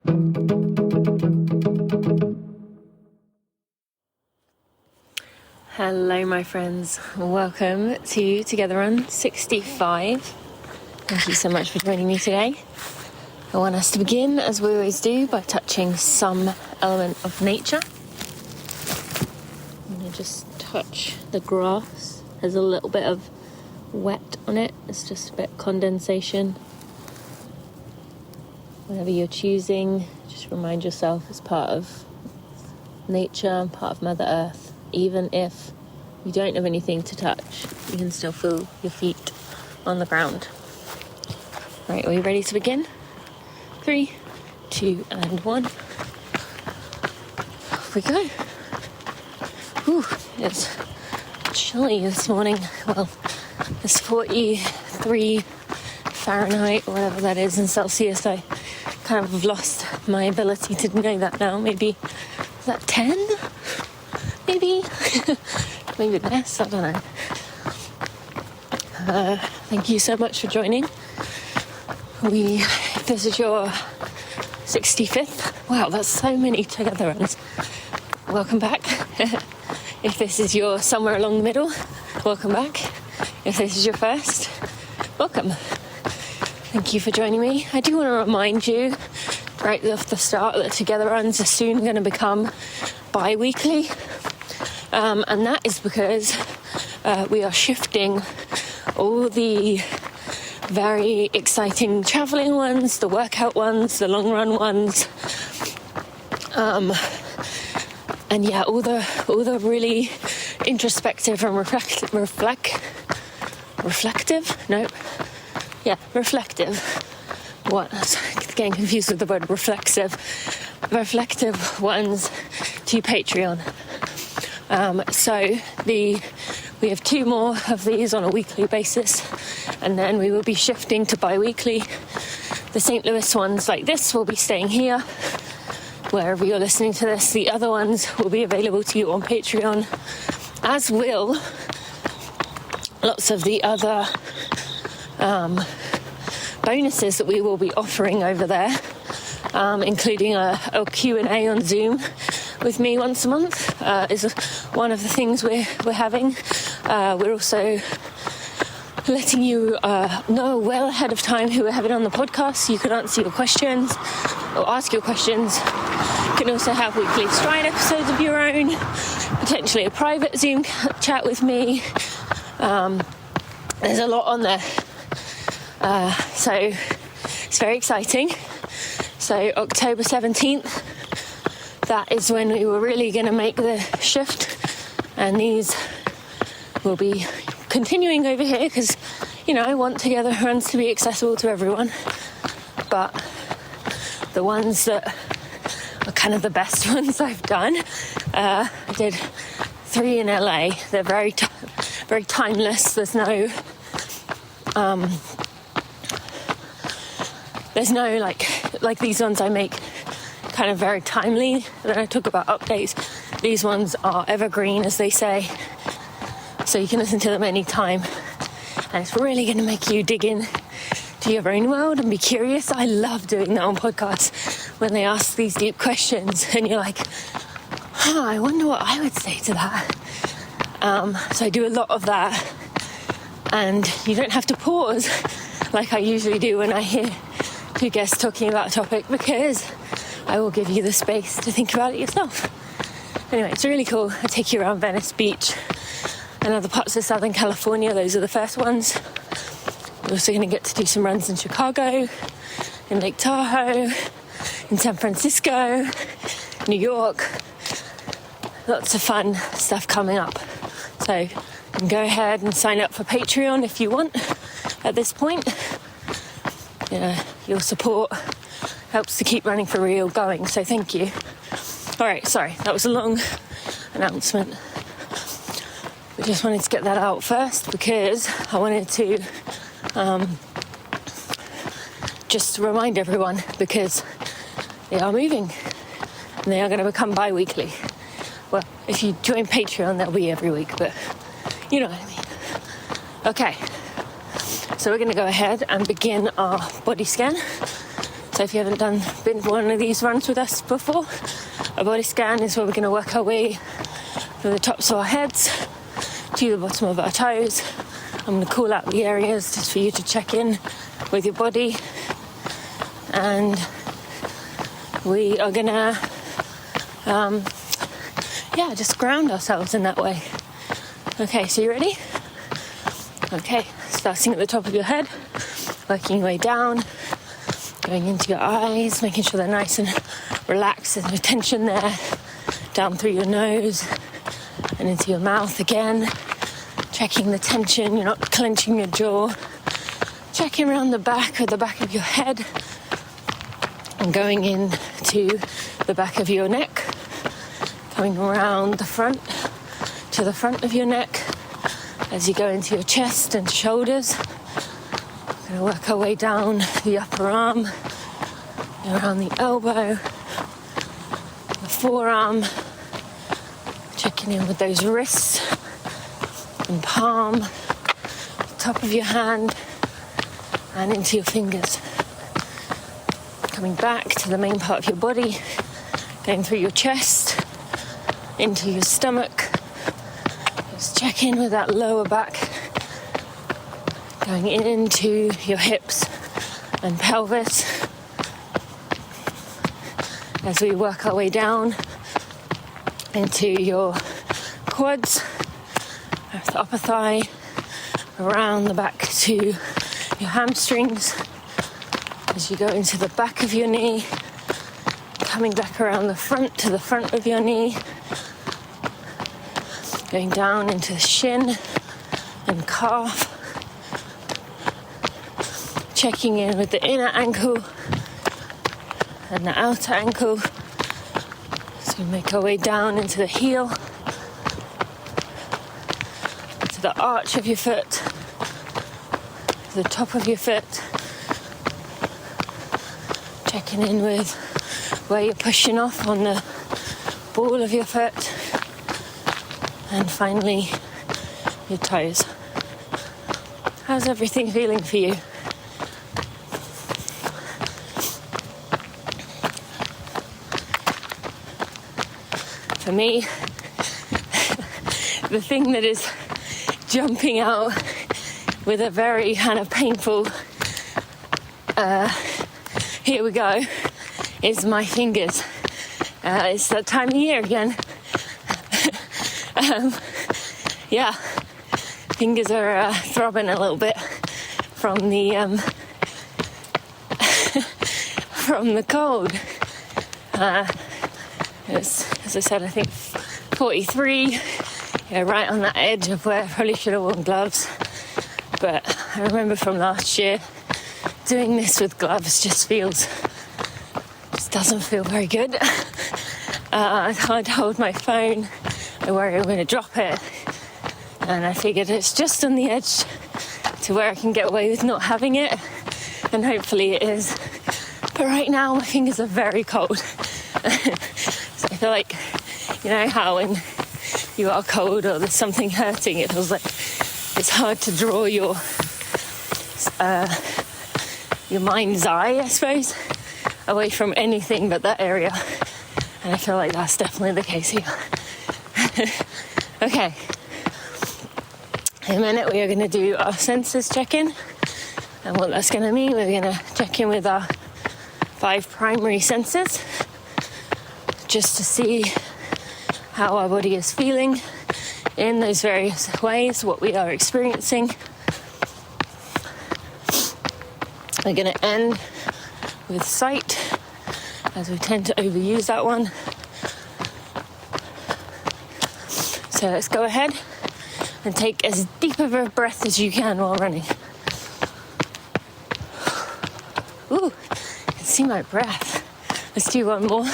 Hello my friends, welcome to Together on 65. Thank you so much for joining me today. I want us to begin, as we always do, by touching some element of nature. I'm going to just touch the grass. There's a little bit of wet on it, it's just a bit of condensation. Whatever you're choosing, just remind yourself it's part of nature, part of Mother Earth. Even if you don't have anything to touch, you can still feel your feet on the ground. Right, are you ready to begin? 3, 2, and 1. Off we go. Whew, it's chilly this morning. Well, it's 43 Fahrenheit, or whatever that is in Celsius. I kind of have lost my ability to know that now. Maybe, is that 10? Maybe, maybe less, I don't know. Thank you so much for joining. If this is your 65th, wow, that's so many together runs. Welcome back. If this is your somewhere along the middle, welcome back. If this is your first, welcome. Thank you for joining me. I do want to remind you right off the start that together runs are soon going to become bi-weekly. And that is because we are shifting all the very exciting travelling ones, the workout ones, the long run ones, and yeah, all the really introspective and reflective. What? I was getting confused with the word reflexive ones to Patreon. So we have 2 more of these on a weekly basis, and then we will be shifting to bi-weekly. The St. Louis ones like this will be staying here, wherever you're listening to this. The other ones will be available to you on Patreon, as will lots of the other bonuses that we will be offering over there, including a Q&A on Zoom with me once a month is one of the things we're having. We're also letting you know well ahead of time who we're having on the podcast, so you can answer your questions or ask your questions. You can also have weekly Stride episodes of your own, potentially a private Zoom chat with me. There's a lot on there. So it's very exciting. So October 17th, that is when we were really going to make the shift, and these will be continuing over here because, I want Together Runs to be accessible to everyone. But the ones that are kind of the best ones I've done, I did 3 in LA. They're very timeless. There's no like these ones I make kind of very timely. Then I talk about updates. These ones are evergreen, as they say, so you can listen to them anytime, and it's really going to make you dig in to your own world and be curious. I love doing that on podcasts when they ask these deep questions and you're like, I wonder what I would say to that. So I do a lot of that, and you don't have to pause like I usually do when I hear 2 guests talking about a topic, because I will give you the space to think about it yourself. Anyway, it's really cool. I take you around Venice Beach and other parts of Southern California. Those are the first ones. We're also going to get to do some runs in Chicago, in Lake Tahoe, in San Francisco, New York. Lots of fun stuff coming up. So you can go ahead and sign up for Patreon if you want at this point. Your support helps to keep Running for Real going, so thank you. Alright, sorry, that was a long announcement. We just wanted to get that out first because I wanted to just remind everyone, because they are moving and they are going to become bi-weekly. Well, if you join Patreon, they'll be every week, but you know what I mean. Okay, so we're going to go ahead and begin our body scan. So if you haven't been for one of these runs with us before, a body scan is where we're going to work our way from the tops of our heads to the bottom of our toes. I'm going to call out the areas just for you to check in with your body, and we are going to just ground ourselves in that way. Okay, so you ready? Okay, starting at the top of your head, working your way down, going into your eyes, making sure they're nice and relaxed, there's no tension there, down through your nose and into your mouth again, checking the tension, you're not clenching your jaw, checking around the back of your head, and going into the back of your neck, coming around the front to the front of your neck as you go into your chest and shoulders. We're going to work our way down the upper arm, around the elbow, the forearm, checking in with those wrists and palm, the top of your hand, and into your fingers. Coming back to the main part of your body, going through your chest, into your stomach. Just check in with that lower back, going into your hips and pelvis as we work our way down into your quads, the upper thigh, around the back to your hamstrings as you go into the back of your knee, coming back around the front to the front of your knee, going down into the shin and calf, checking in with the inner ankle and the outer ankle. So we make our way down into the heel, to the arch of your foot, to the top of your foot, checking in with where you're pushing off on the ball of your foot, and finally your toes. How's everything feeling for you? For me, the thing that is jumping out with a very kind of painful here we go is my fingers. It's that time of year again. Fingers are throbbing a little bit from the from the cold. As I said, I think 43, right on that edge of where I probably should have worn gloves. But I remember from last year, doing this with gloves just doesn't feel very good. It's hard to hold my phone. I worry I'm going to drop it. And I figured it's just on the edge to where I can get away with not having it. And hopefully it is. But right now my fingers are very cold. So I feel like, you know how when you are cold or there's something hurting, it feels like it's hard to draw your mind's eye, I suppose, away from anything but that area. And I feel like that's definitely the case here. Okay. In a minute we are going to do our senses check-in. And what that's going to mean, we're going to check in with our 5 primary senses, just to see how our body is feeling in those various ways, what we are experiencing. We're going to end with sight, as we tend to overuse that one. So let's go ahead and take as deep of a breath as you can while running. Ooh, I can see my breath. Let's do one more.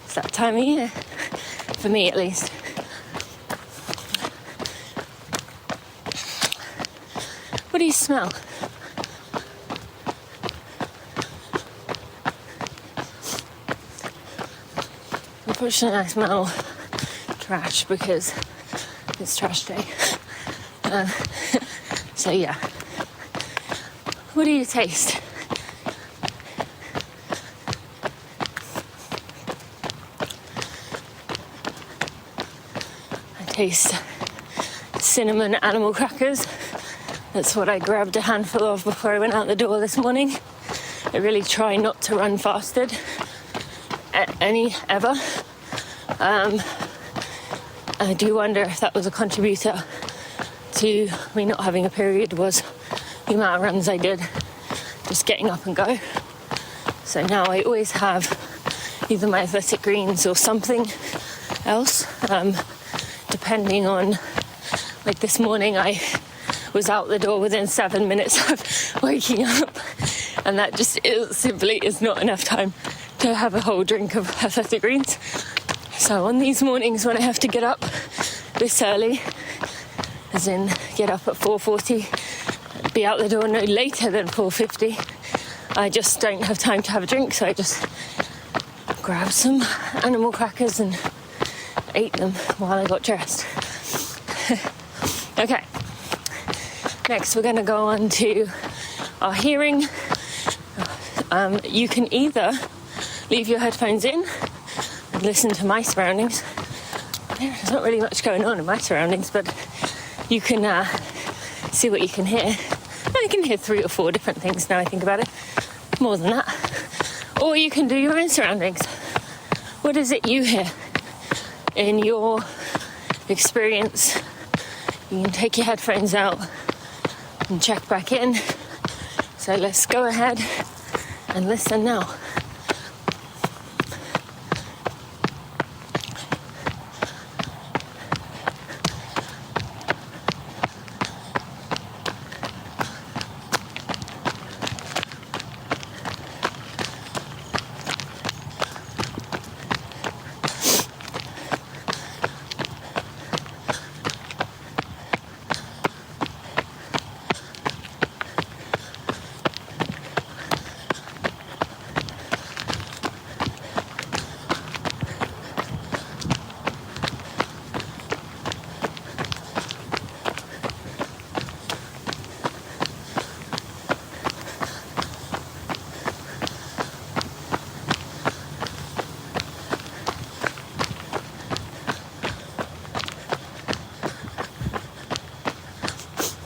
It's that time of year, for me at least. What do you smell? Unfortunately, I smell trash because it's trash day. So yeah. What do you taste? I taste cinnamon animal crackers. That's what I grabbed a handful of before I went out the door this morning. I really try not to run fasted ever. I do wonder if that was a contributor to me not having a period, was the amount of runs I did just getting up and go. So now I always have either my athletic greens or something else, depending on, like this morning I was out the door within 7 minutes of waking up, and that just simply is not enough time to have a whole drink of athletic greens. So on these mornings when I have to get up this early, as in get up at 4:40, be out the door no later than 4:50, I just don't have time to have a drink, so I just grabbed some animal crackers and ate them while I got dressed. Okay, next we're going to go on to our hearing. You can either leave your headphones in and listen to my surroundings. There's not really much going on in my surroundings, but you can see what you can hear. I can hear 3 or 4 different things now I think about it, more than that. Or you can do your own surroundings. What is it you hear in your experience? You can take your headphones out and check back in. So let's go ahead and listen now.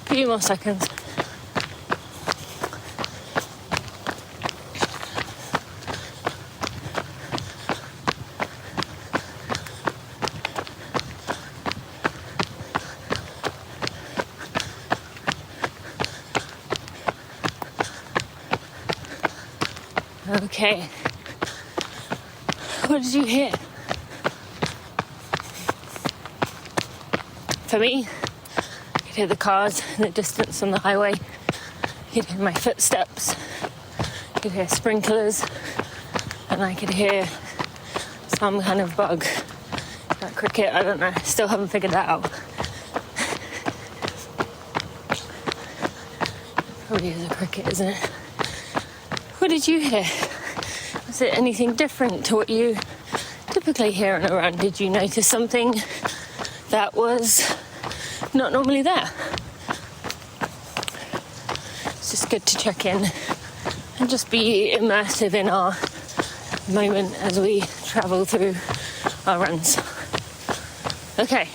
Few more seconds. Okay. What did you hear? For me, I could hear the cars in the distance on the highway. I could hear my footsteps. I could hear sprinklers. And I could hear some kind of bug. That cricket, I don't know. Still haven't figured that out. Probably is a cricket, isn't it? What did you hear? Was it anything different to what you typically hear and around? Did you notice something that was not normally there? It's just good to check in and just be immersive in our moment as we travel through our runs. Okay,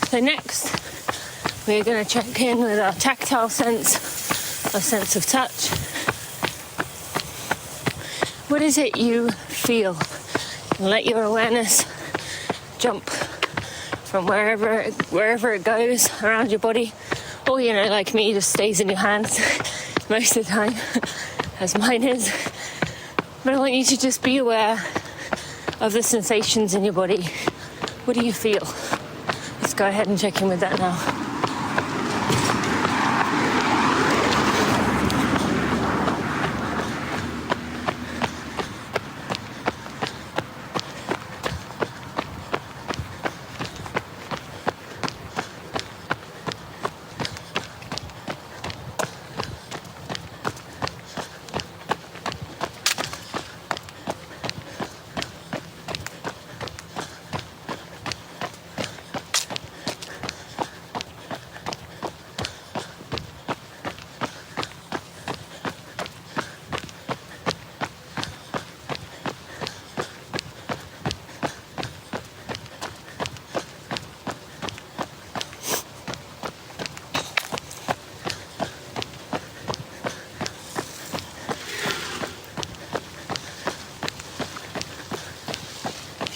so next we're going to check in with our tactile sense, our sense of touch. What is it you feel? Let your awareness jump from wherever it goes around your body, or like me, just stays in your hands most of the time, as mine is. But I want you to just be aware of the sensations in your body. What do you feel? Let's go ahead and check in with that now.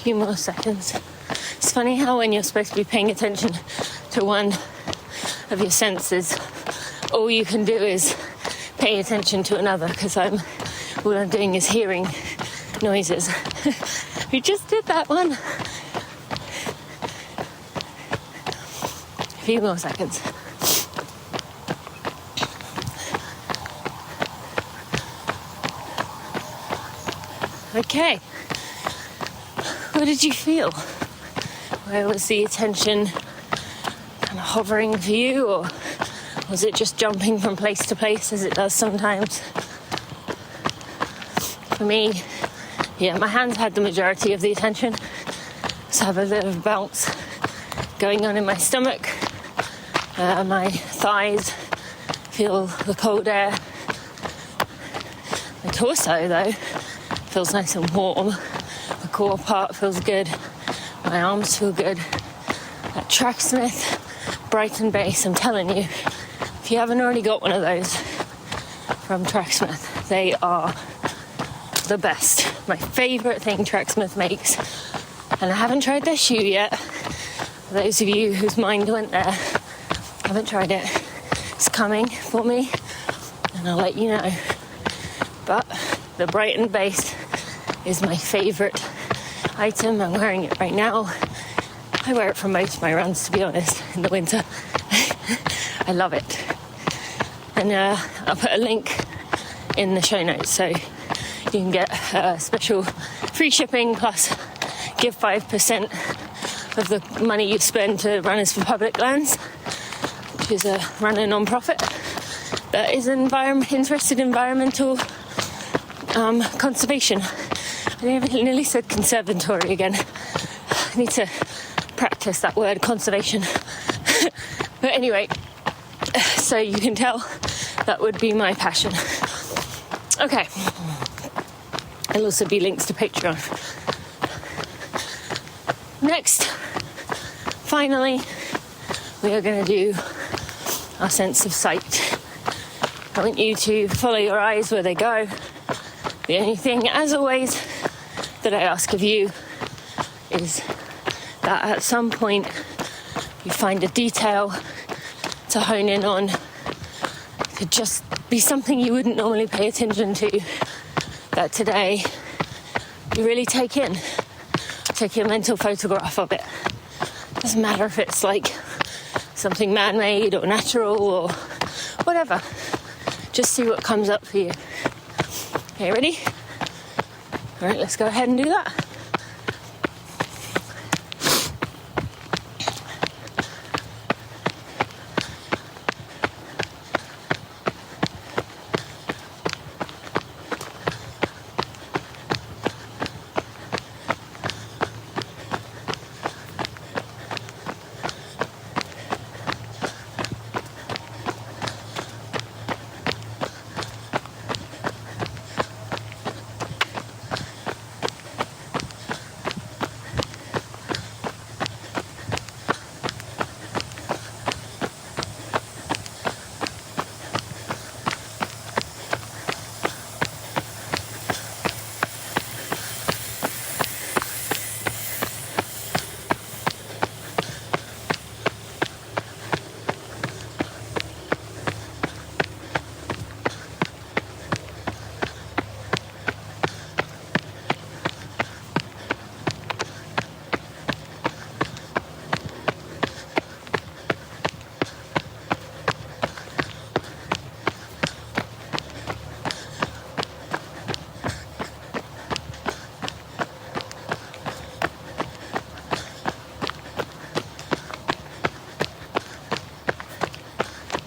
few more seconds. It's funny how when you're supposed to be paying attention to one of your senses, all you can do is pay attention to another, because all I'm doing is hearing noises. We just did that one. A few more seconds. Okay. What did you feel? Where was the attention kind of hovering for you, or was it just jumping from place to place as it does sometimes? For me, yeah, my hands had the majority of the attention. So I have a little bounce going on in my stomach. My thighs feel the cold air. My torso, though, feels nice and warm. The core part feels good. My arms feel good. That Tracksmith Brighton base, I'm telling you, if you haven't already got one of those from Tracksmith, they are the best. My favourite thing Tracksmith makes. And I haven't tried their shoe yet. For those of you whose mind went there, I haven't tried it. It's coming for me, and I'll let you know. But the Brighton base is my favourite item. I'm wearing it right now. I wear it for most of my runs, to be honest, in the winter. I love it. And I'll put a link in the show notes so you can get special free shipping, plus give 5% of the money you spend to Runners for Public Lands, which is a runner non-profit that is interested in environmental conservation. I nearly said conservatory again. I need to practice that word, conservation. But anyway, so you can tell that would be my passion. Okay. There'll also be links to Patreon. Next, finally, we are going to do our sense of sight. I want you to follow your eyes where they go. The only thing, as always, that I ask of you is that at some point you find a detail to hone in on, to just be something you wouldn't normally pay attention to, that today you really take in. Take a mental photograph of it. Doesn't matter if it's like something man-made or natural or whatever. Just see what comes up for you. Okay, ready? All right, let's go ahead and do that.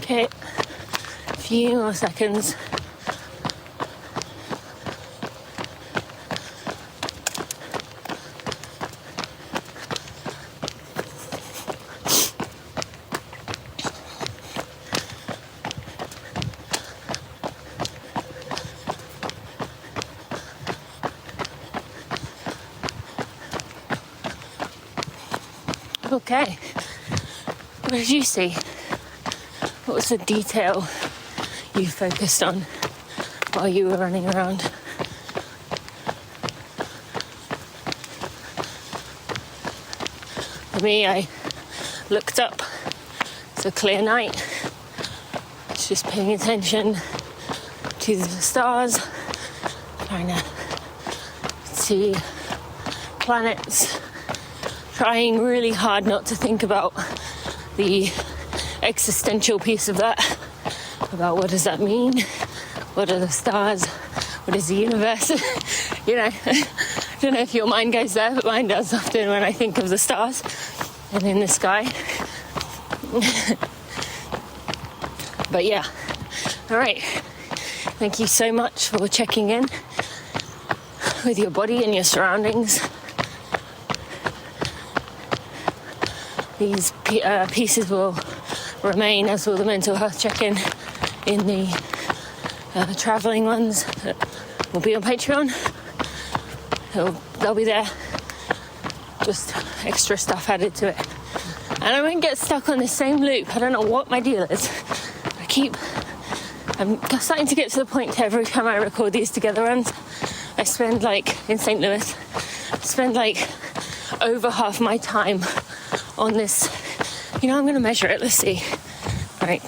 Okay, a few more seconds. Okay, what did you see? What was the detail you focused on while you were running around? me, I looked up. It's a clear night. It's just paying attention to the stars, trying to see planets, trying really hard not to think about the existential piece of that, about what does that mean, what are the stars, what is the universe. You know, I don't know if your mind goes there, but mine does often when I think of the stars and in the sky. But yeah, all right, thank you so much for checking in with your body and your surroundings. These pieces will remain, as will the mental health check-in, in the travelling ones that will be on Patreon. They'll be there, just extra stuff added to it. And I won't get stuck on the same loop. I don't know what my deal is. I'm starting to get to the point every time I record these together runs, I spend in St. Louis, over half my time on this. I'm going to measure it. Let's see. Right.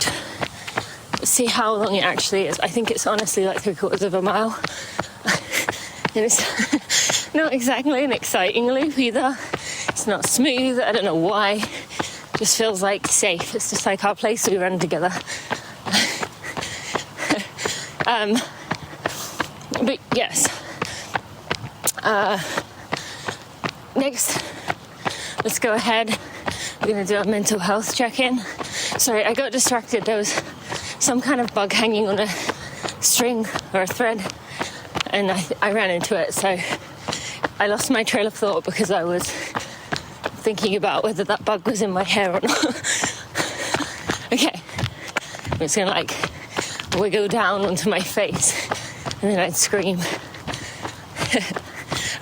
Let's see how long it actually is. I think it's honestly 3/4 of a mile. And it's not exactly an exciting loop either. It's not smooth. I don't know why. It just feels safe. It's just our place we run together. But yes. Next, let's go ahead. We're going to do a mental health check-in. Sorry, I got distracted. There was some kind of bug hanging on a string or a thread, and I ran into it. So I lost my trail of thought because I was thinking about whether that bug was in my hair or not. Okay. I'm just going to wiggle down onto my face, and then I'd scream.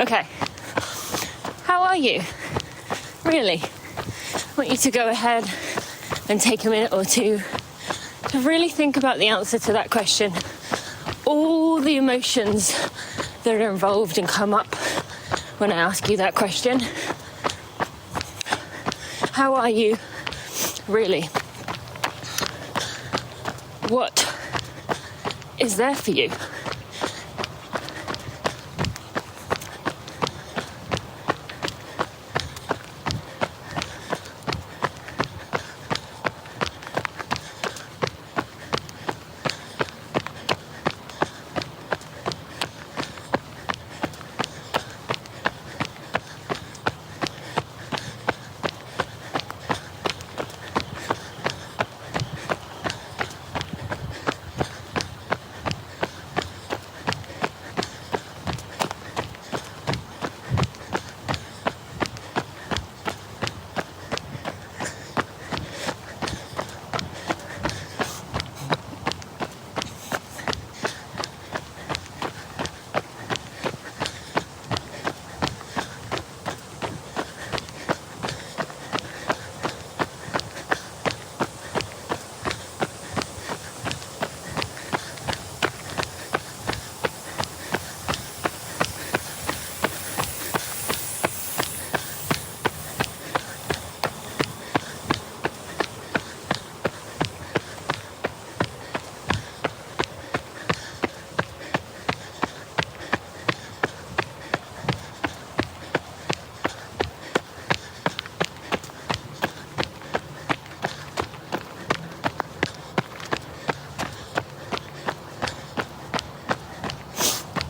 Okay. How are you? Really? I want you to go ahead and take a minute or two to really think about the answer to that question. All the emotions that are involved and come up when I ask you that question. How are you? Really? What is there for you?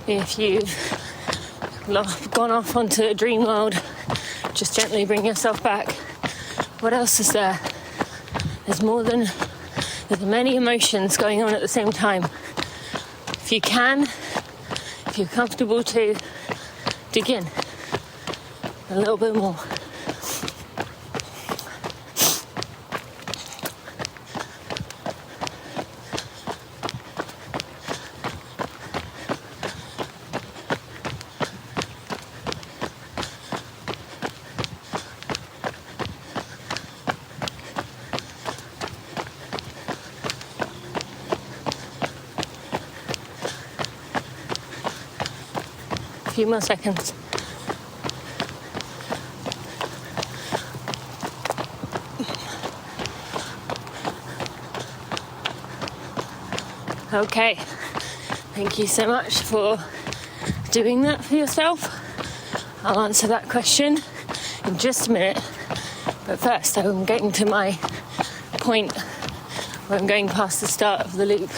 If you've gone off onto a dream world, just gently bring yourself back. What else is there? There's many emotions going on at the same time. If you can, if you're comfortable to dig in a little bit more. A few more seconds. Okay, thank you so much for doing that for yourself. I'll answer that question in just a minute. But first, I'm getting to my point where I'm going past the start of the loop.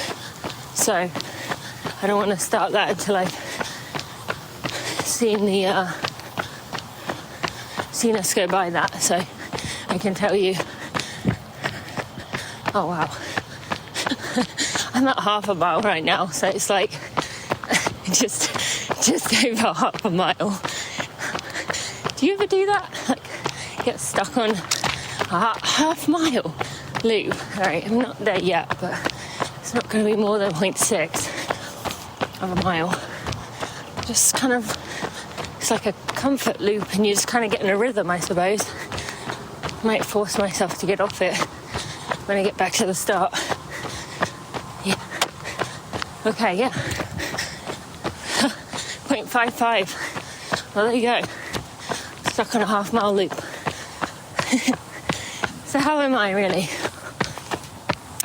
So I don't want to start that until I've seen us go by that. So I can tell you. Oh wow. I'm at half a mile right now, so it's like just over half a mile. Do you ever do that? Like get stuck on a half mile loop? Alright, I'm not there yet, but it's not going to be more than 0.6 of a mile. Just kind of, it's like a comfort loop and you just kind of get in a rhythm, I suppose. Might force myself to get off it when I get back to the start. Yeah. Okay, yeah. 0.55. Well, there you go. Stuck on a half mile loop. So how am I really?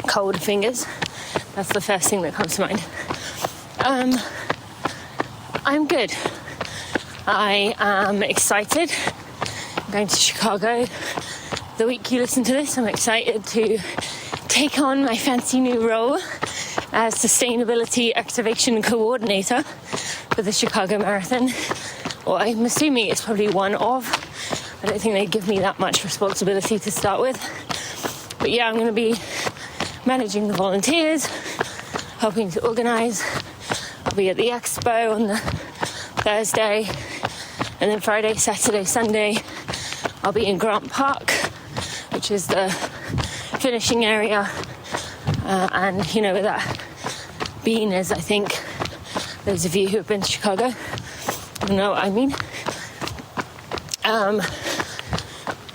Cold fingers. That's the first thing that comes to mind. I'm good. I am excited. I'm going to Chicago the week you listen to this. I'm excited to take on my fancy new role as Sustainability Activation Coordinator for the Chicago Marathon. Well, I'm assuming it's probably one of. I don't think they give me that much responsibility to start with. But yeah, I'm going to be managing the volunteers, helping to organise. I'll be at the expo on the Thursday, and then Friday, Saturday, Sunday, I'll be in Grant Park, which is the finishing area, and you know where that bean is, I think. Those of you who have been to Chicago know what I mean.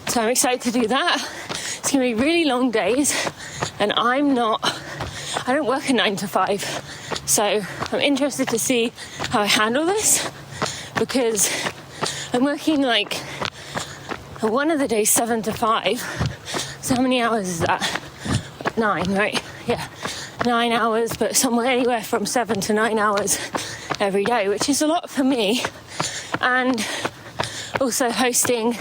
So I'm excited to do that. It's going to be really long days, and I don't work a 9 to 5, so I'm interested to see how I handle this, because I'm working like one of the days 7 to 5. So how many hours is that? 9, right? Yeah, 9 hours, but somewhere anywhere from 7 to 9 hours every day, which is a lot for me. And also hosting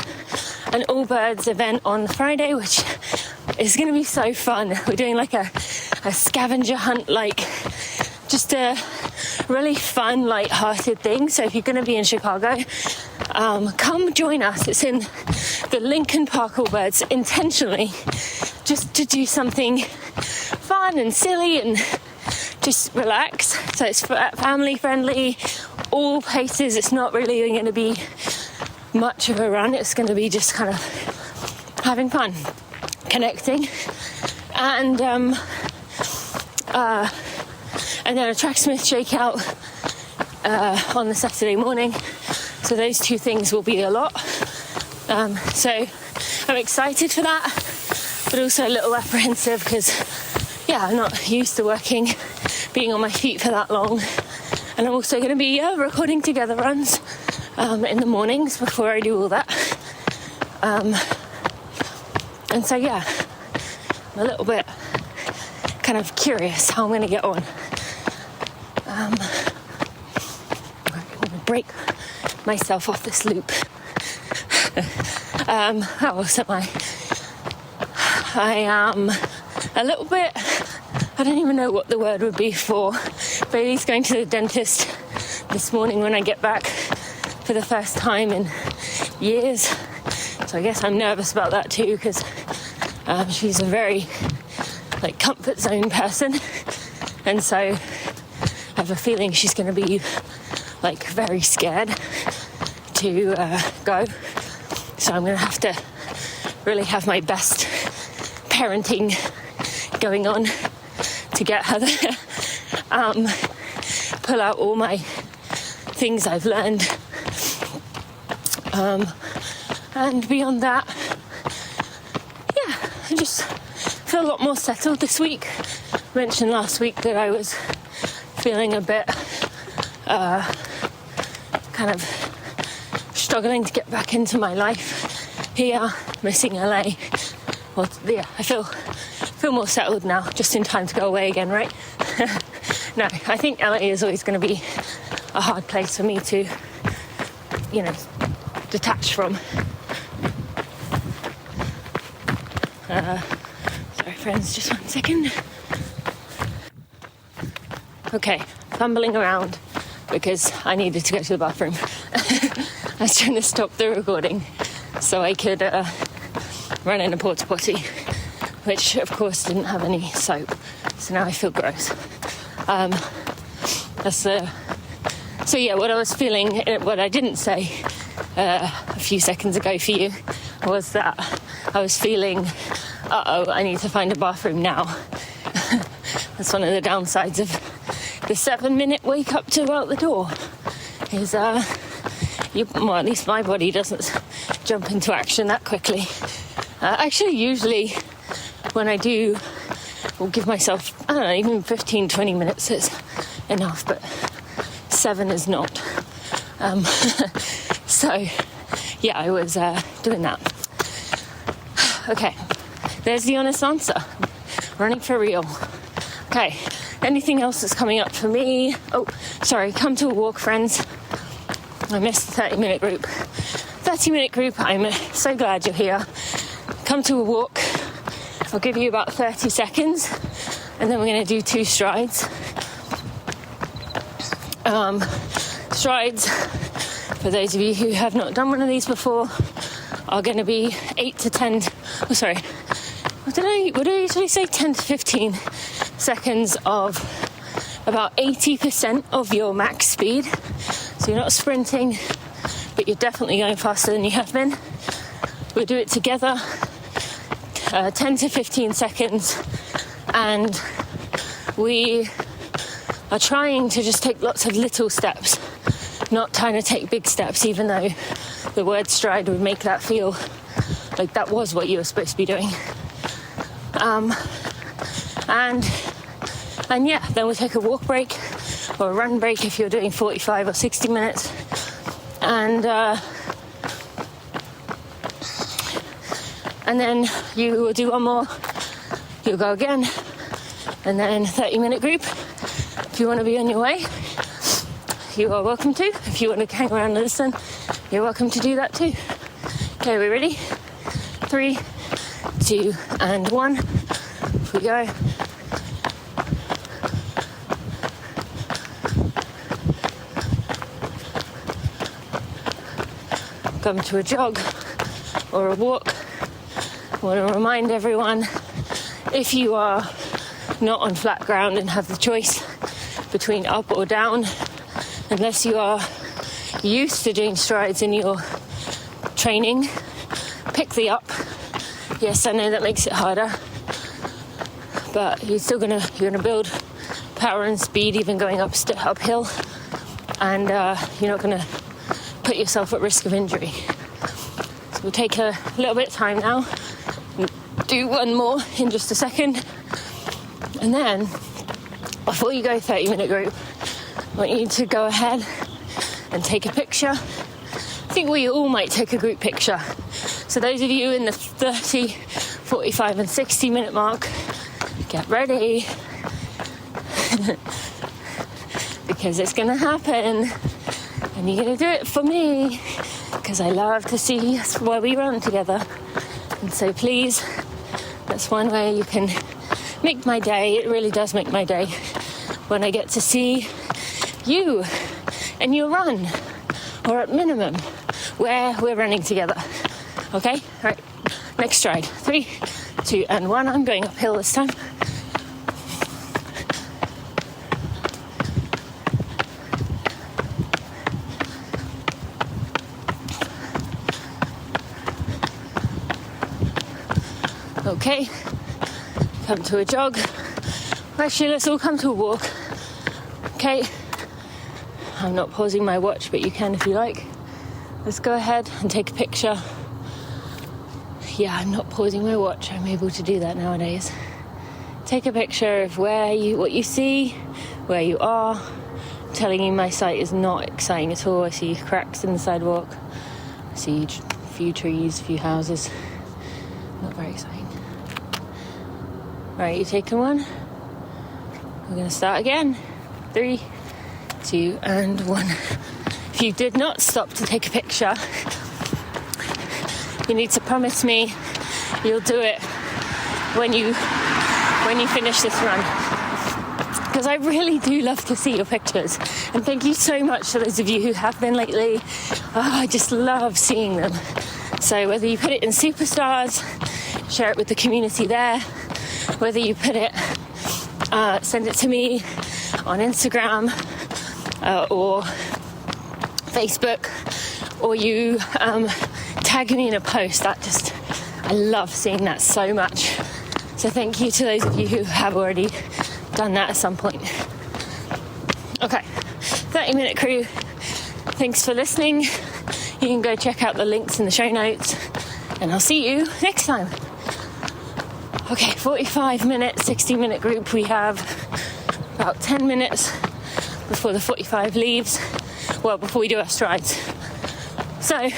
an All Birds event on Friday, which is going to be so fun. We're doing like a scavenger hunt, like just a really fun, light-hearted thing. So if you're going to be in Chicago, come join us. It's in the Lincoln Park All Birds, intentionally just to do something fun and silly and just relax. So it's family friendly, all paces. It's not really going to be much of a run. It's going to be just kind of having fun, connecting, and then a tracksmith shakeout on the Saturday morning. So those two things will be a lot. So I'm excited for that, but also a little apprehensive because, yeah, I'm not used to being on my feet for that long. And I'm also going to be recording together runs in the mornings before I do all that. And so, yeah, I'm a little bit kind of curious how I'm going to get on. I'm going to break myself off this loop. How else am I? I am a little bit, I don't even know what the word would be for. Bailey's going to the dentist this morning when I get back for the first time in years. So I guess I'm nervous about that too, because she's a very comfort zone person, and so I have a feeling she's going to be very scared to go. So I'm going to have to really have my best parenting going on to get her there. Pull out all my things I've learned. And beyond that, yeah, I just feel a lot more settled this week. I mentioned last week that I was feeling a bit kind of struggling to get back into my life here, missing LA. Well, yeah, I feel more settled now, just in time to go away again, right? No, I think LA is always going to be a hard place for me to, detach from. Sorry, friends, just 1 second. Okay, fumbling around because I needed to go to the bathroom. I was trying to stop the recording so I could run in a porta potty, which of course didn't have any soap, so now I feel gross. So yeah, what I was feeling, what I didn't say a few seconds ago for you, was that I was feeling, I need to find a bathroom now. That's one of the downsides of the 7-minute wake up to out the door, is at least my body doesn't jump into action that quickly. Actually, usually when I do, I'll give myself, I don't know, even 15-20 minutes is enough, but 7 is not. So yeah, I was doing that. Okay, there's the honest answer. Running for real. Okay, anything else that's coming up for me? Oh, sorry, come to a walk, friends. I missed the 30-minute group. 30-minute group, I'm so glad you're here. Come to a walk. I'll give you about 30 seconds, and then we're going to do 2 strides. Strides, for those of you who have not done one of these before, are going to be 8 to 10, what did I usually say? 10 to 15 seconds of about 80% of your max speed. So you're not sprinting, but you're definitely going faster than you have been. We'll do it together, 10 to 15 seconds, and we are trying to just take lots of little steps, not trying to take big steps, even though the word stride would make that feel like that was what you were supposed to be doing. And yeah, then we'll take a walk break or a run break if you're doing 45 or 60 minutes. And then you will do one more, you'll go again, and then 30-minute group. If you want to be on your way, you are welcome to. If you want to hang around and listen, you're welcome to do that too. Okay, we ready? 3, 2, and 1. Off we go. Come to a jog or a walk. I want to remind everyone, if you are not on flat ground and have the choice between up or down, unless you are used to doing strides in your training, pick the up. Yes, I know that makes it harder, but you're gonna build power and speed even going uphill, and you're not gonna put yourself at risk of injury. So we'll take a little bit of time now, do one more in just a second, and then before you go 30-minute group, I want you to go ahead and take a picture. I think we all might take a group picture. So those of you in the 30, 45 and 60-minute mark, get ready. Because it's going to happen. And you're going to do it for me. Because I love to see us where we run together. And so please, that's one way you can make my day. It really does make my day when I get to see you and your run, or at minimum where we're running together. Okay, all right, next stride. 3, 2 and 1. I'm going uphill this time. Okay, come to a jog. Actually, let's all come to a walk. Okay, I'm not pausing my watch, but you can if you like. Let's go ahead and take a picture. Yeah, I'm not pausing my watch. I'm able to do that nowadays. Take a picture of what you see, where you are. I'm telling you, my sight is not exciting at all. I see cracks in the sidewalk. I see a few trees, a few houses. Not very exciting. Right, you taking one? We're going to start again. 3, 2, and 1. If you did not stop to take a picture, you need to promise me you'll do it when you finish this run. Because I really do love to see your pictures. And thank you so much to those of you who have been lately. I just love seeing them. So whether you put it in Superstars, share it with the community there, whether you put it, send it to me on Instagram or Facebook, or you tag me in a post, I love seeing that so much. So thank you to those of you who have already done that at some point. Okay, 30-minute crew. Thanks for listening. You can go check out the links in the show notes, and I'll see you next time. Okay, 45-minute, 60-minute group. We have about 10 minutes before the 45 leaves. Well, before we do our strides. So,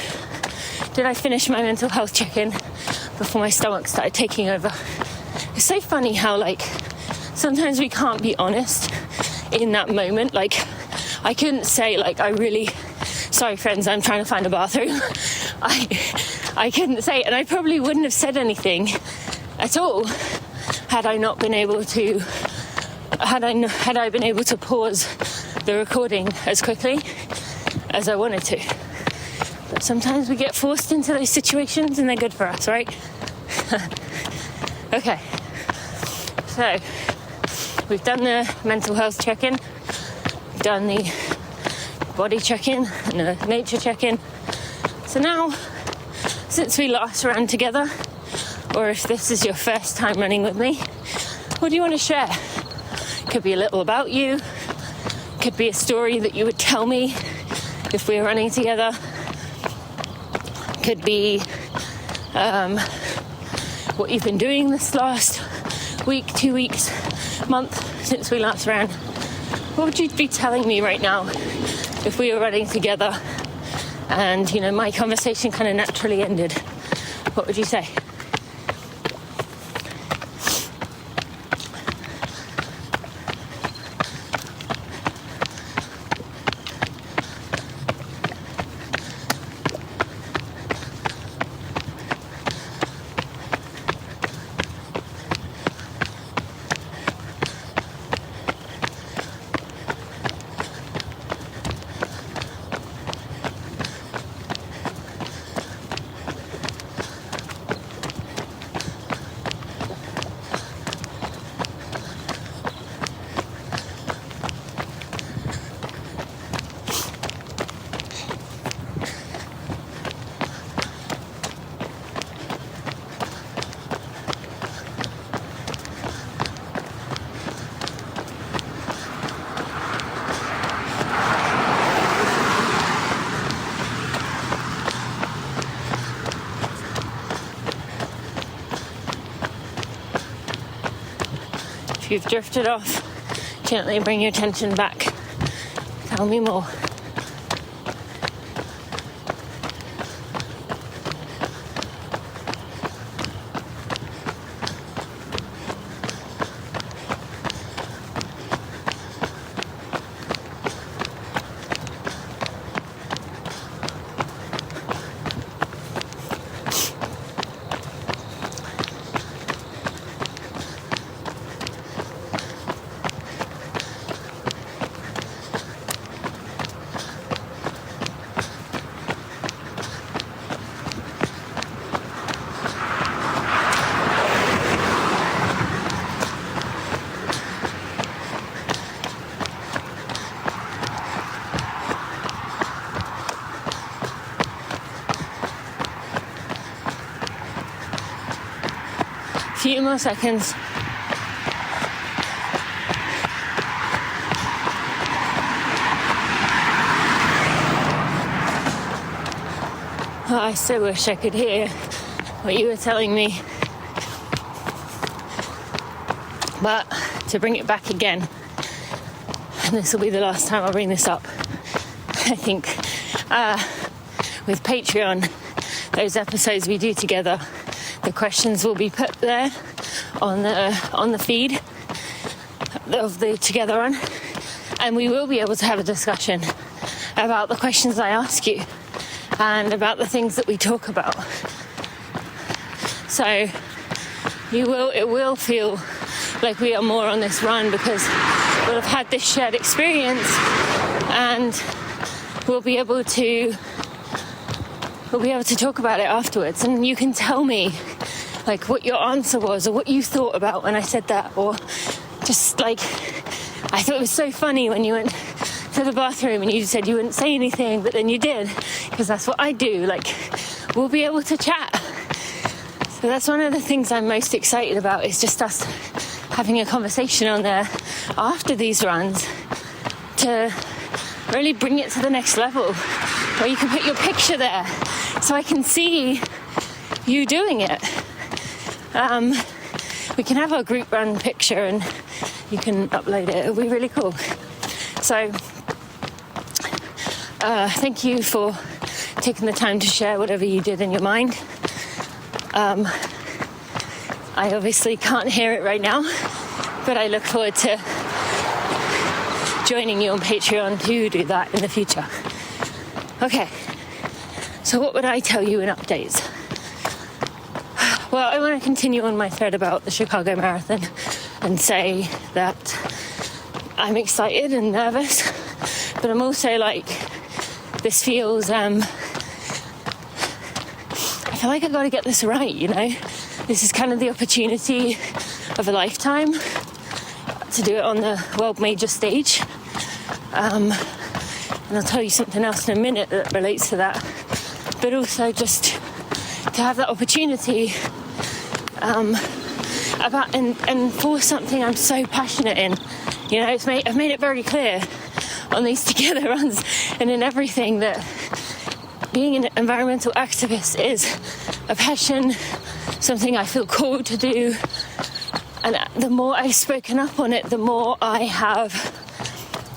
did I finish my mental health check-in before my stomach started taking over? It's so funny how, sometimes we can't be honest in that moment. I couldn't say, sorry friends, I'm trying to find a bathroom. I couldn't say it, and I probably wouldn't have said anything at all had I been able to pause the recording as quickly as I wanted to. But sometimes we get forced into those situations and they're good for us, right? Okay, so we've done the mental health check-in, we've done the body check-in and the nature check-in. So now, since we last ran together, or if this is your first time running with me, what do you want to share? Could be a little about you, could be a story that you would tell me if we were running together, could be what you've been doing this last week, 2 weeks, month since we last ran. What would you be telling me right now if we were running together and, my conversation kind of naturally ended? What would you say? If you've drifted off, gently bring your attention back. Tell me more. Few more seconds. Oh, I so wish I could hear what you were telling me. But to bring it back again, and this will be the last time I'll bring this up, I think with Patreon, those episodes we do together, the questions will be put there on the feed of the Together Run, And we will be able to have a discussion about the questions I ask you and about the things that we talk about. So it will feel like we are more on this run because we'll have had this shared experience, and we'll be able to talk about it afterwards. And you can tell me like what your answer was or what you thought about when I said that, or just like, I thought it was so funny when you went to the bathroom and you said you wouldn't say anything, but then you did, because that's what I do. Like, we'll be able to chat. So that's one of the things I'm most excited about, is just us having a conversation on there after these runs to really bring it to the next level, where you can put your picture there so I can see you doing it. We can have our group run picture and you can upload it. It'll be really cool. So thank you for taking the time to share whatever you did in your mind. I obviously can't hear it right now, but I look forward to joining you on Patreon to do that in the future. Okay, so what would I tell you in updates? Well, I want to continue on my thread about the Chicago Marathon and say that I'm excited and nervous, but I'm also like, this feels, I feel like I've got to get this right, you know? This is kind of the opportunity of a lifetime to do it on the world major stage. And I'll tell you something else in a minute that relates to that. But also just to have that opportunity about and for something I'm so passionate in. You know, I've made it very clear on these together runs and in everything that being an environmental activist is a passion, something I feel called to do. And the more I've spoken up on it, the more I have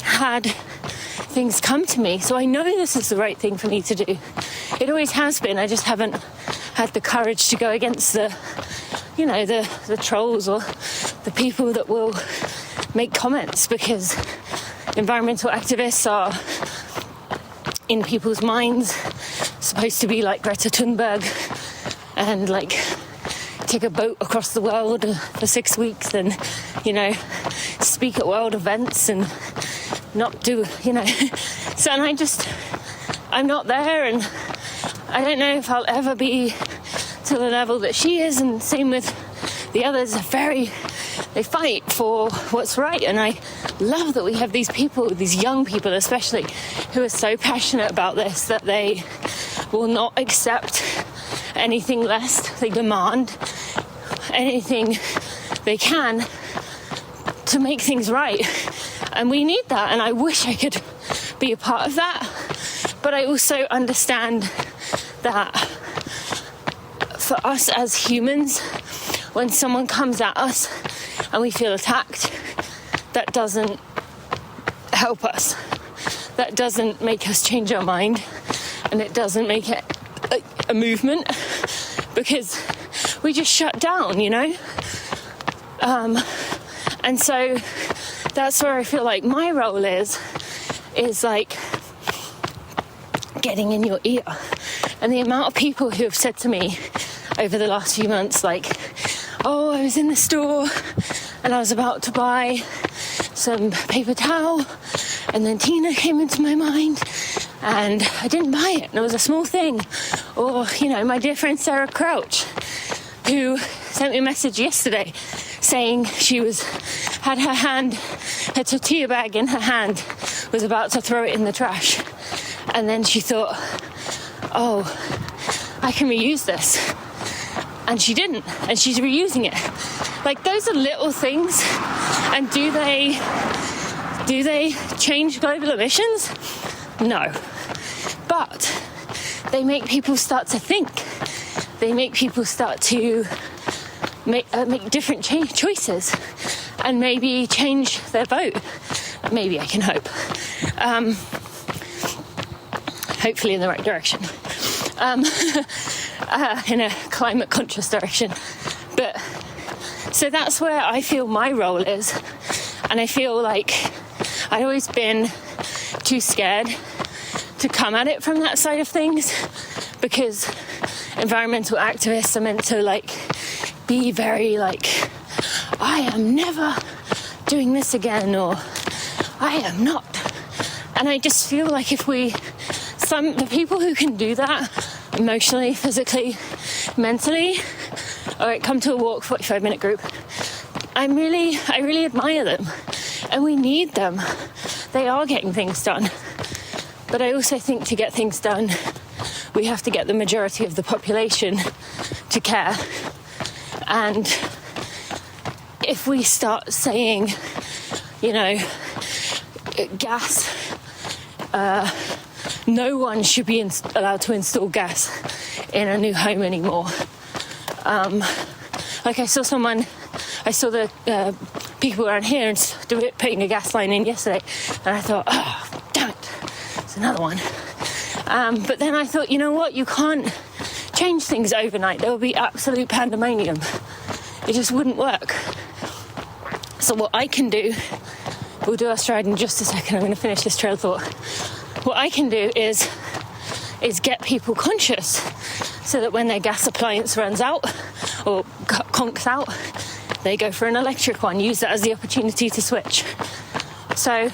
had things come to me. So I know this is the right thing for me to do. It always has been. I just haven't had the courage to go against the trolls or the people that will make comments, because environmental activists are, in people's minds, supposed to be like Greta Thunberg and like take a boat across the world for 6 weeks and, you know, speak at world events and not do, you know. So, and I'm not there, and I don't know if I'll ever be to the level that she is, and same with the others. They fight for what's right, and I love that we have these people, these young people especially, who are so passionate about this that they will not accept anything less. They demand anything they can to make things right, and we need that, and I wish I could be a part of that. But I also understand that for us as humans, when someone comes at us and we feel attacked, that doesn't help us. That doesn't make us change our mind, and it doesn't make it a movement, because we just shut down, you know? And so that's where I feel like my role is like getting in your ear. And the amount of people who have said to me over the last few months, like, oh, I was in the store and I was about to buy some paper towel, and then Tina came into my mind and I didn't buy it, and it was a small thing. Or, you know, my dear friend Sarah Crouch, who sent me a message yesterday saying she had her tortilla bag in her hand, was about to throw it in the trash, and then she thought, oh, I can reuse this, and she didn't, and she's reusing it. Like, those are little things, and do they change global emissions? No, but they make people start to think. They make people start to make different choices, and maybe change their vote. Maybe, I can hope. Hopefully in the right direction. In a climate conscious direction. But so that's where I feel my role is, and I feel like I'd always been too scared to come at it from that side of things, because environmental activists are meant to like be very like, I am never doing this again, or I am not. And I just feel like if the people who can do that emotionally, physically, mentally, all right, come to a walk 45-minute group, I really admire them, and we need them. They are getting things done. But I also think to get things done, we have to get the majority of the population to care. And if we start saying, you know, gas, no one should be allowed to install gas in a new home anymore. Like I saw the people around here putting a gas line in yesterday, and I thought, oh, damn it, it's another one. But then I thought, you know what, you can't change things overnight. There will be absolute pandemonium. It just wouldn't work. So what I can do, we'll do our stride in just a second, I'm going to finish this trail of thought. What I can do is get people conscious, so that when their gas appliance runs out or conks out, they go for an electric one. Use that as the opportunity to switch. So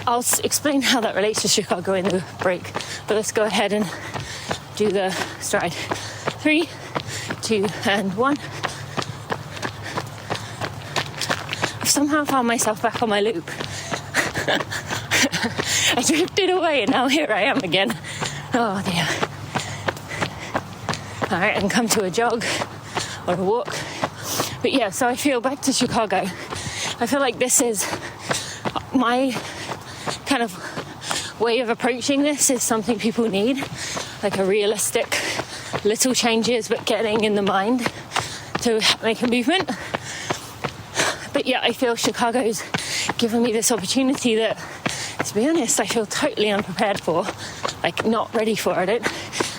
I'll explain how that relates to Chicago in the break, but let's go ahead and do the stride. 3, 2, and 1. I've somehow found myself back on my loop. I drifted away and now here I am again. Oh dear. Alright, and come to a jog or a walk. But yeah, so I feel back to Chicago. I feel like this is my kind of way of approaching this is something people need, like a realistic little changes, but getting in the mind to make a movement. But yeah, I feel Chicago's given me this opportunity that, to be honest, I feel totally unprepared for, like not ready for it.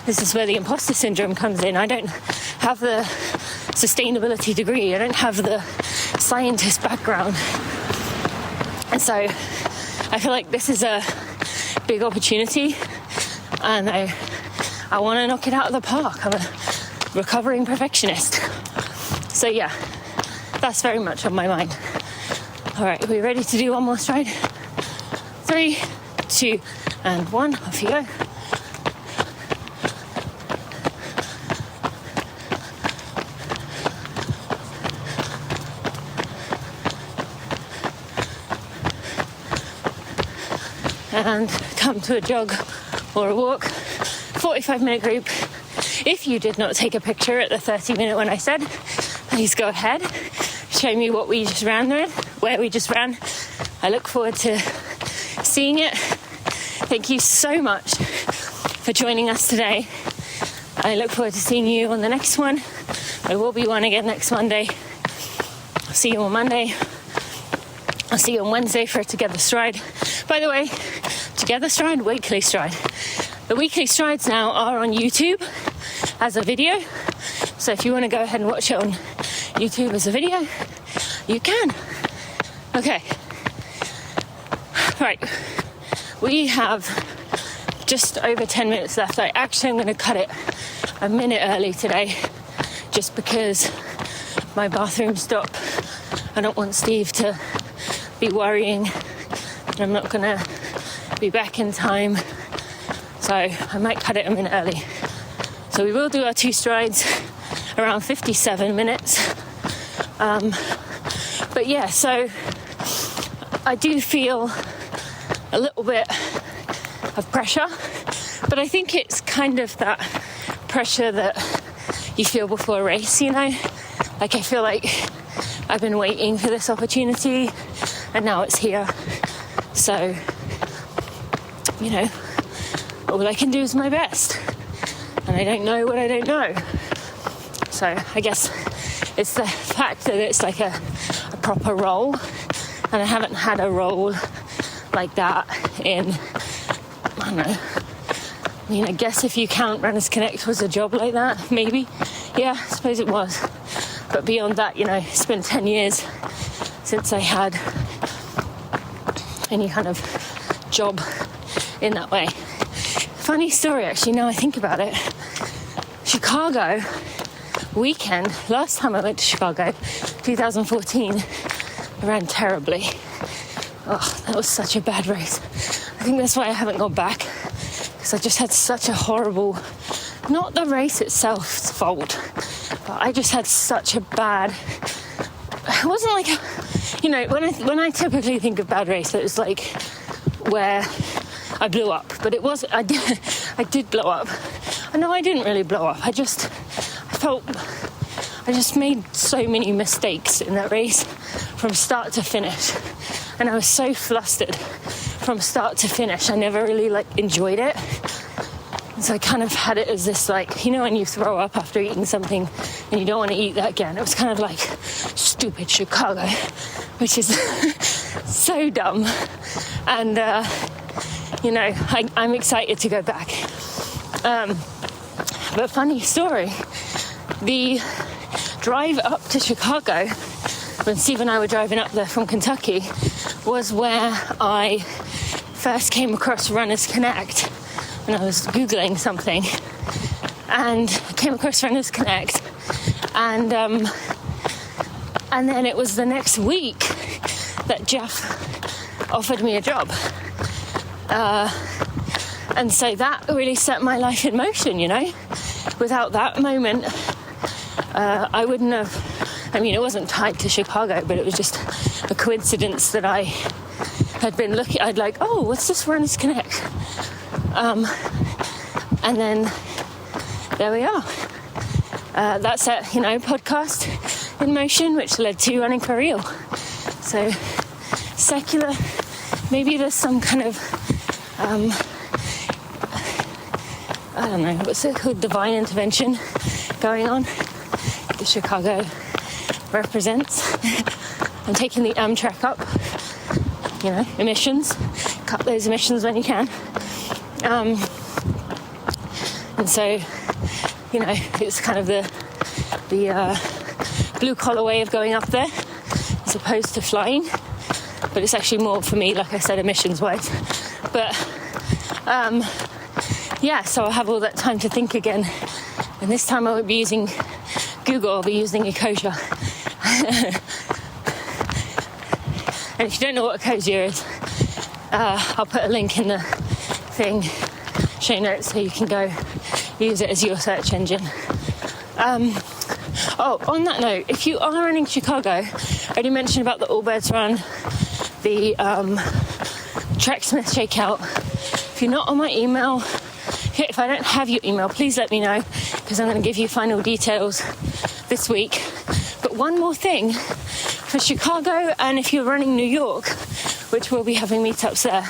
This is where the imposter syndrome comes in. I don't have the sustainability degree. I don't have the scientist background. And so I feel like this is a big opportunity, and I want to knock it out of the park. I'm a recovering perfectionist. So yeah, that's very much on my mind. All right, are we ready to do one more stride? 3, 2, and 1. Off you go. And come to a jog or a walk. 45-minute group. If you did not take a picture at the 30-minute one I said, please go ahead. Show me what we just ran with, where we just ran. I look forward to seeing it. Thank you so much for joining us today. I look forward to seeing you on the next one. There will be one again next Monday. I'll see you on Monday. I'll see you on Wednesday for a Together Stride. By the way, Together Stride, weekly stride. The weekly strides now are on YouTube as a video. So if you want to go ahead and watch it on YouTube as a video, you can. Okay. Right. We have just over 10 minutes left. I actually am going to cut it a minute early today just because my bathroom stop. I don't want Steve to be worrying that I'm not going to be back in time. So I might cut it a minute early. So we will do our 2 strides around 57 minutes. But yeah, so I do feel a little bit of pressure, but I think it's kind of that pressure that you feel before a race, you know? Like I feel like I've been waiting for this opportunity and now it's here. So, you know, all I can do is my best. And I don't know what I don't know. So I guess it's the fact that it's like a proper role, and I haven't had a role like that in, I don't know, I mean, I guess if you count Runners Connect was a job like that, maybe. Yeah, I suppose it was. But beyond that, you know, it's been 10 years since I had any kind of job in that way. Funny story, actually, now I think about it. Chicago weekend, last time I went to Chicago, 2014, I ran terribly. Oh, that was such a bad race. I think that's why I haven't gone back, because I just had such a horrible, not the race itself's fault, but I just had such a bad, it wasn't like, when I typically think of bad race, it was like where I blew up, but it was, I did blow up. No, I didn't really blow up. I just made so many mistakes in that race from start to finish. And I was so flustered from start to finish. I never really enjoyed it. So I kind of had it as this when you throw up after eating something and you don't want to eat that again. It was kind of like stupid Chicago, which is so dumb. And, I'm excited to go back. But funny story, the drive up to Chicago, when Steve and I were driving up there from Kentucky, was where I first came across Runners Connect when I was Googling something, and came across Runners Connect, and then it was the next week that Jeff offered me a job. And so that really set my life in motion, Without that moment, I wouldn't have, it wasn't tied to Chicago, but it was just a coincidence that I had been looking, what's this Runners Connect? And then there we are. That set, podcast in motion, which led to running for real. So secular, maybe there's some kind of, I don't know, what's it called, divine intervention going on. The Chicago represents. I'm taking the Amtrak up, emissions, cut those emissions when you can. And so, it's kind of the blue collar way of going up there as opposed to flying. But it's actually more for me, like I said, emissions wise. But so I'll have all that time to think again. And this time I won't be using Google, I'll be using Ecosia. And if you don't know what Ecosia is, I'll put a link in the show notes, so you can go use it as your search engine. On that note, if you are running Chicago, I already mentioned about the Allbirds Run, the Trek Smith Shakeout. If you're not on my email, if I don't have your email, please let me know, because I'm going to give you final details this week. But one more thing, for Chicago, and if you're running New York, which we'll be having meetups there,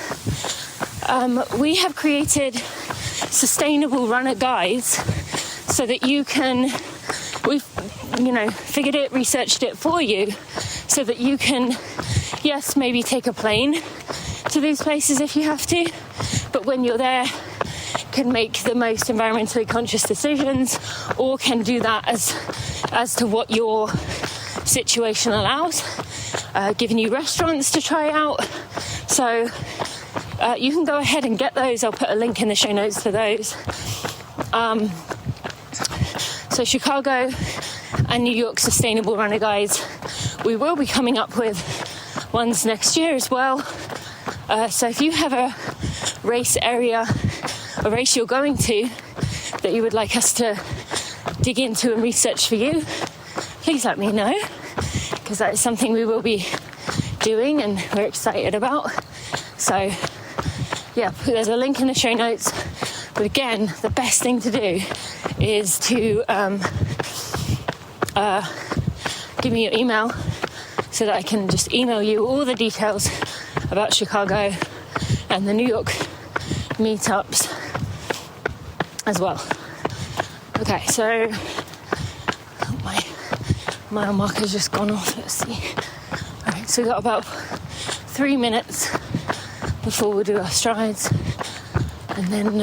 we have created sustainable runner guides so that you can, we've figured it, researched it for you, so that you can, yes, maybe take a plane to these places if you have to, but when you're there, can make the most environmentally conscious decisions, or can do that as to what your situation allows, giving you restaurants to try out. So you can go ahead and get those. I'll put a link in the show notes for those. So Chicago and New York Sustainable Runner Guides. We will be coming up with ones next year as well. So if you have a race you're going to that you would like us to dig into and research for you, please let me know, because that is something we will be doing and we're excited about. So yeah, there's a link in the show notes. But again, the best thing to do is to give me your email so that I can just email you all the details about Chicago and the New York meetups as well. Okay, so my mile marker's just gone off. Let's see. All right, so we've got about 3 minutes before we'll do our strides, and then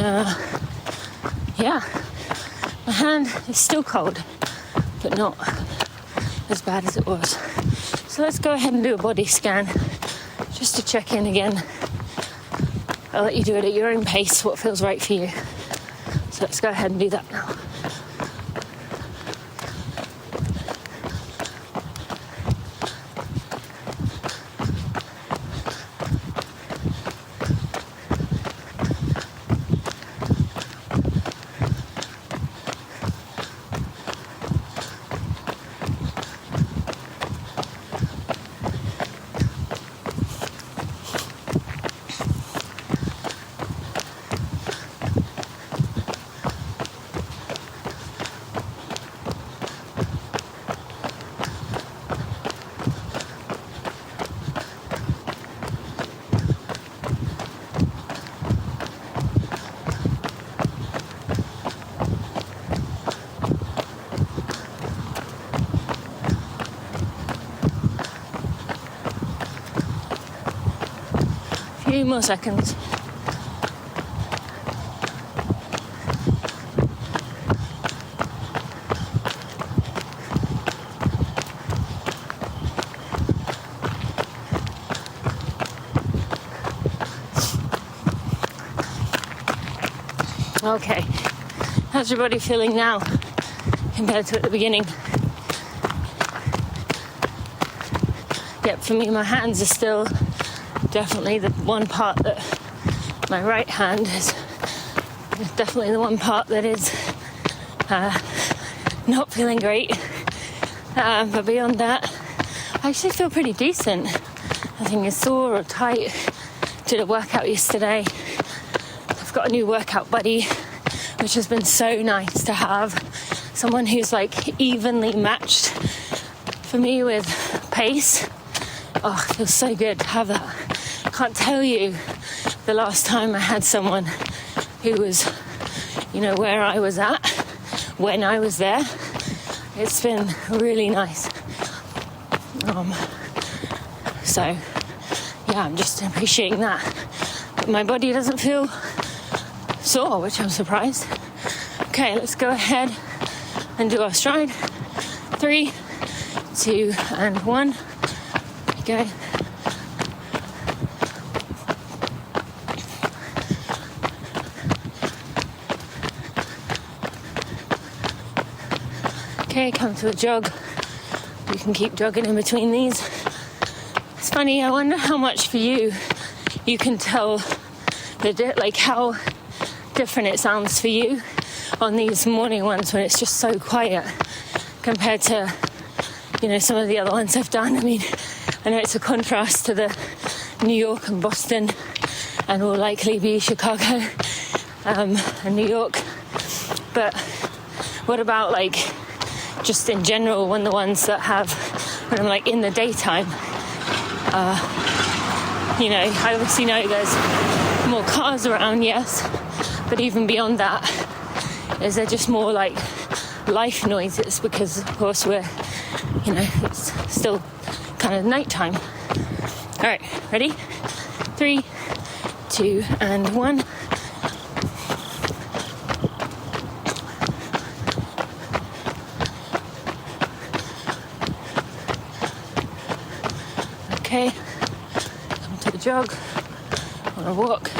my hand is still cold, but not as bad as it was. So let's go ahead and do a body scan just to check in again. I'll let you do it at your own pace, what feels right for you. So let's go ahead and do that now. Few more seconds. Okay, how's your body feeling now compared to at the beginning? Yep, for me, my hands are still definitely the one part that my right hand is definitely the one part that is not feeling great. But beyond that, I actually feel pretty decent. Nothing is sore or tight. Did a workout yesterday. I've got a new workout buddy, which has been so nice to have. Someone who's like evenly matched for me with pace. Oh, it feels so good to have that. Can't tell you the last time I had someone who was, where I was at when I was there. It's been really nice. So, yeah, I'm just appreciating that. But my body doesn't feel sore, which I'm surprised. Okay, let's go ahead and do our stride. 3, 2, and 1. Go. Okay, come to a jog. You can keep jogging in between these. It's funny, I wonder how much for you can tell how different it sounds for you on these morning ones when it's just so quiet compared to, some of the other ones I've done. I mean, I know it's a contrast to the New York and Boston and will likely be Chicago and New York. But what about just in general, when I'm in the daytime, I obviously know there's more cars around, yes, but even beyond that, is there just more life noises because of course we're, it's still kind of nighttime. All right, ready? 3, 2, and 1. Okay, come to the jog, on a walk.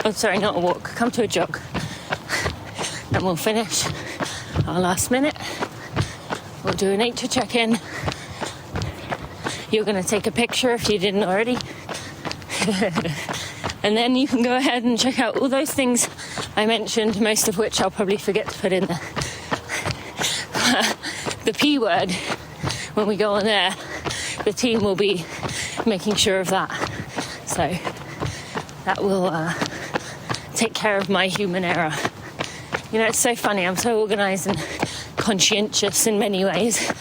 Oh, sorry, not a walk, come to a jog. And we'll finish our last minute. We'll do a nature check-in. You're going to take a picture if you didn't already. And then you can go ahead and check out all those things I mentioned, most of which I'll probably forget to put in there. The P word, when we go on there, the team will be making sure of that. So that will take care of my human error. It's so funny. I'm so organised and conscientious in many ways,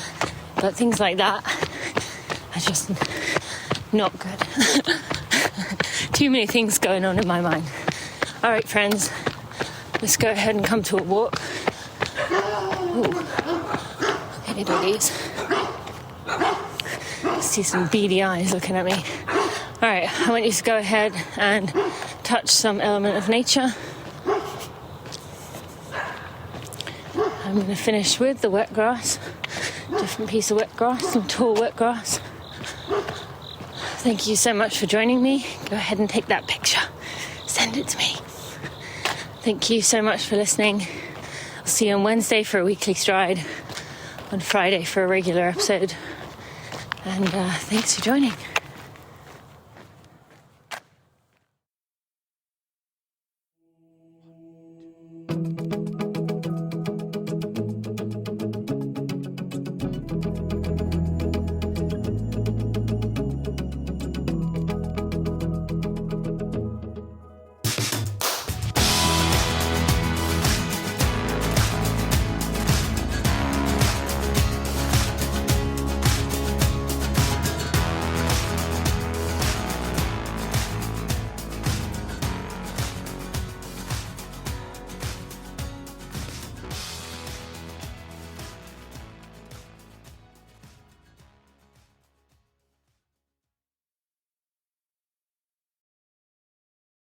but things like that are just not good. Too many things going on in my mind. All right, friends, let's go ahead and come to a walk. Ooh. Okay, doggies. See some beady eyes looking at me. All right, I want you to go ahead and touch some element of nature. I'm going to finish with the wet grass. Different piece of wet grass, some tall wet grass. Thank you so much for joining me. Go ahead and take that picture. Send it to me. Thank you so much for listening. I'll see you on Wednesday for a weekly stride, on Friday for a regular episode. And thanks for joining.